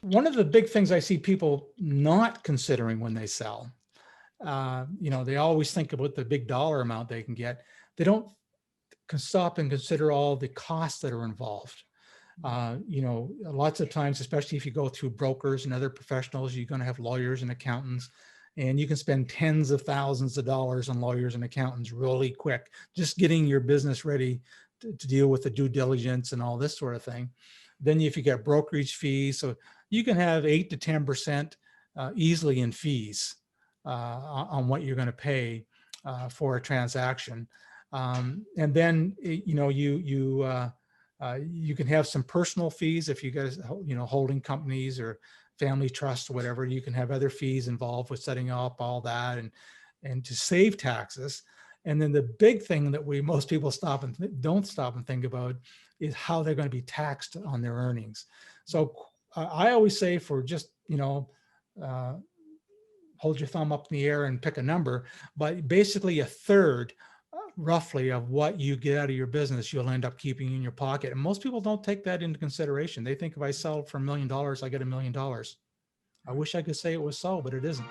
One of the big things I see people not considering when they sell, they always think about the big dollar amount they can get. They don't stop and consider all the costs that are involved. Lots of times, especially if you go through brokers and other professionals, you're going to have lawyers and accountants, and you can spend tens of thousands of dollars on lawyers and accountants really quick, just getting your business ready to deal with the due diligence and all this sort of thing. Then if you get brokerage fees, so you can have 8 to 10% easily in fees on what you're going to pay for a transaction. And then, you can have some personal fees if you guys, holding companies or family trusts or whatever. You can have other fees involved with setting up all that and to save taxes. And then the big thing that most people don't stop and think about is how they're going to be taxed on their earnings. So I always say for just, uh, hold your thumb up in the air and pick a number, but basically a third roughly of what you get out of your business, you'll end up keeping in your pocket. And most people don't take that into consideration. They think if I sell for $1 million, I get $1 million. I wish I could say it was so, but it isn't.